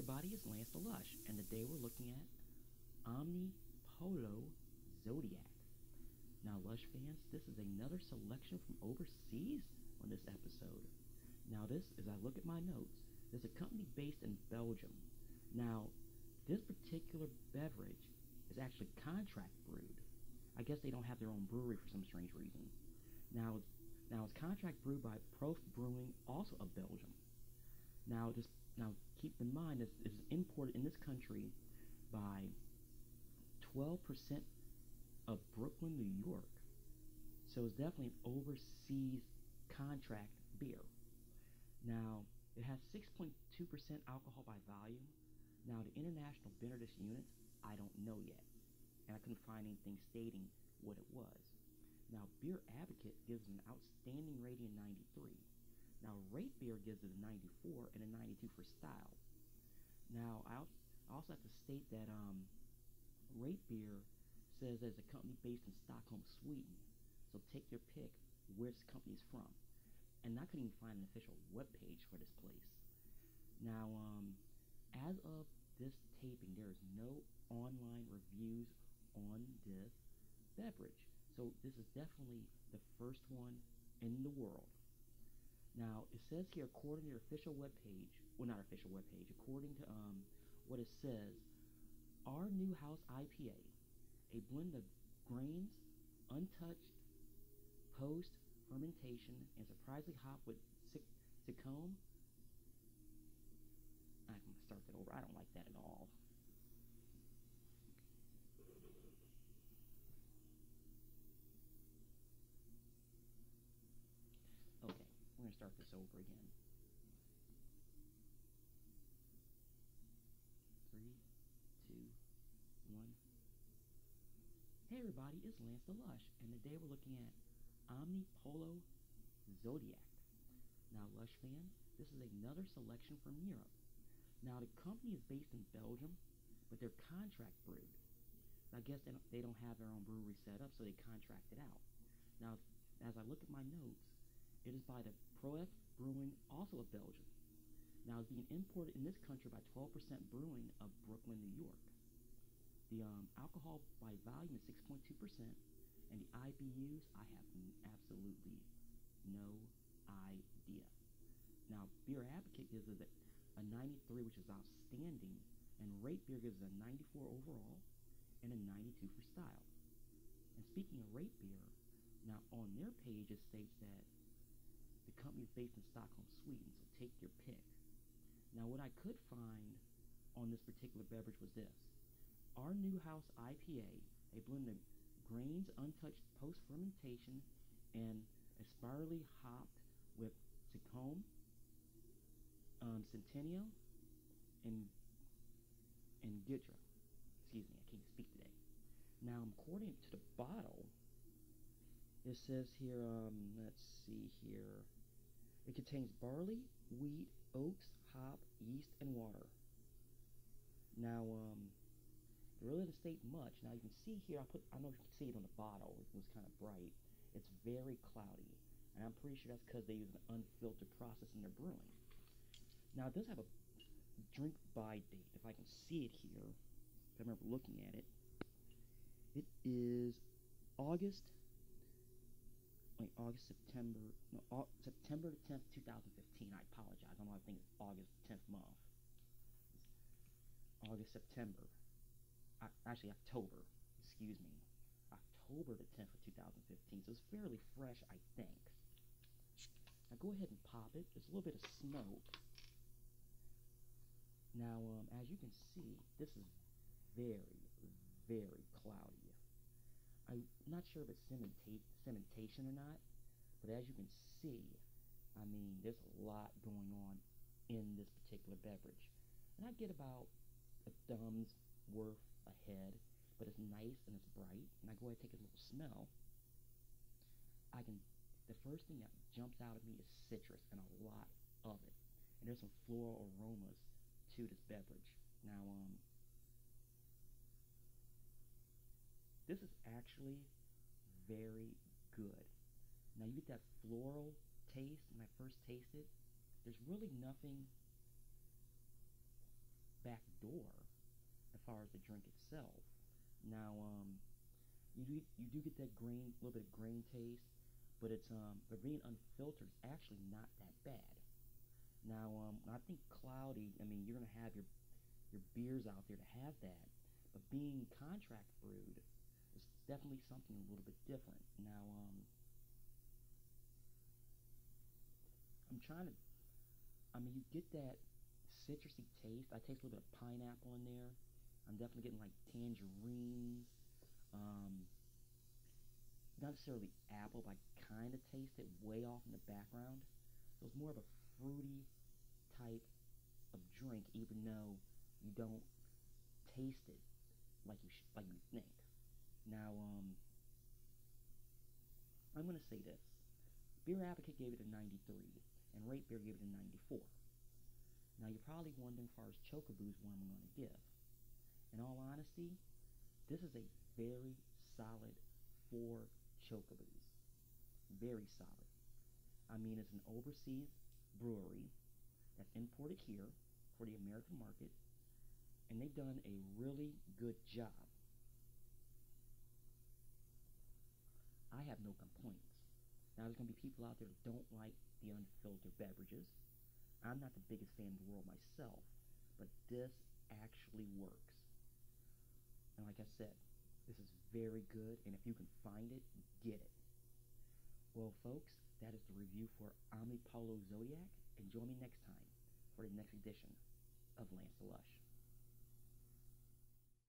everybody, it's Lance the Lush, and today we're looking at Omnipillo Zodiak. Now, Lush fans, this is another selection from overseas on this episode. Now, as I look at my notes, there's a company based in Belgium. Now, this particular beverage is actually contract brewed. I guess they don't have their own brewery for some strange reason. Now it's contract brewed by Prof Brewing, also of Belgium. Now keep in mind this is imported in this country by 12% of Brooklyn, New York. So it's definitely an overseas contract beer. Now it has 6.2% alcohol by volume. Now the international bitterness units, I don't know yet, and I couldn't find anything stating what it was. Now Beer Advocate gives it an outstanding rating of 93. Now Rate Beer gives it a 94 and a 92 for style. Now I also have to state that Rate Beer says there's a company based in Stockholm, Sweden. So take your pick where this company is from. And I couldn't even find an official webpage for this place. Now as of this taping, there is no online reviews on this beverage. So this is definitely the first one in the world. Now, it says here, according to your official webpage, well, not official webpage, according to what it says, our new house IPA, a blend of grains, untouched, post-fermentation, and surprisingly hopped with Sikkim. I'm going to start that over. I don't like that at all. Okay, we're going to start this over again. 3, 2, 1. Hey everybody, it's Lance the Lush, and today we're looking at Omnipillo Zodiak. Now, Lush fan, this is another selection from Europe. Now, the company is based in Belgium, but they're contract brewed. I guess they don't have their own brewery set up, so they contract it out. Now, as I look at my notes, it is by the Prof Brewing, also of Belgium. Now, it's being imported in this country by 12% Brewing of Brooklyn, New York. The alcohol by volume is 6.2%, and the IBUs, I have absolutely no idea. Now, Beer Advocate gives it a 93, which is outstanding, and Rate Beer gives it a 94 overall and a 92 for style. And speaking of Rate Beer, now on their page it states that the company is based in Stockholm, Sweden, so take your pick. Now what I could find on this particular beverage was this. Our New House IPA, a blend of grains untouched post-fermentation and aspirally hopped with Sikkim, Centennial, and Gidra. Excuse me, I can't speak today. Now, according to the bottle, it says here, let's see here. It contains barley, wheat, oats, hop, yeast, and water. Now, it really doesn't state much. Now, you can see here, I know you can see it on the bottle. It was kind of bright. It's very cloudy. And I'm pretty sure that's because they use an unfiltered process in their brewing. Now, it does have a drink by date, if I can see it here. If I remember looking at it. It is September the 10th, 2015. I apologize. I don't know, I think it's August 10th month. September. Actually, October. Excuse me. October the 10th of 2015. So it's fairly fresh, I think. Now go ahead and pop it. There's a little bit of smoke. Now, as you can see, this is very, very cloudy. I'm not sure if it's cementation or not, but as you can see, I mean, there's a lot going on in this particular beverage. And I get about a thumb's worth ahead, but it's nice and it's bright. And I go ahead and take a little smell. The first thing that jumps out at me is citrus, and a lot of it. And there's some floral aromas to this beverage. Now, this is actually very good. Now you get that floral taste when I first taste it. There's really nothing back door as far as the drink itself. Now, you do get that grain, little bit of grain taste, but it's but being unfiltered is actually not that bad. Now, I think cloudy. I mean, you're gonna have your beers out there to have that, but being contract brewed is definitely something a little bit different. Now, I'm trying to. I mean, you get that citrusy taste. I taste a little bit of pineapple in there. I'm definitely getting like tangerine. Um, Not necessarily apple, but I kind of taste it way off in the background. So it's more of a fruity type of drink, even though you don't taste it like you think. Now, I'm gonna say this: Beer Advocate gave it a 93, and Rate Beer gave it a 94. Now you're probably wondering, as far as Chocoboos, what I'm gonna give. In all honesty, this is a very solid 4 Chocoboos. Very solid. I mean, it's an overseas brewery that's imported here for the American market, and they've done a really good job. I have no complaints. Now, there's going to be people out there that don't like the unfiltered beverages. I'm not the biggest fan in the world myself, but this actually works. And like I said, this is very good, and if you can find it, get it. Well, folks, that is the review for Omnipillo Zodiak, and join me next time for the next edition of Lance the Lush.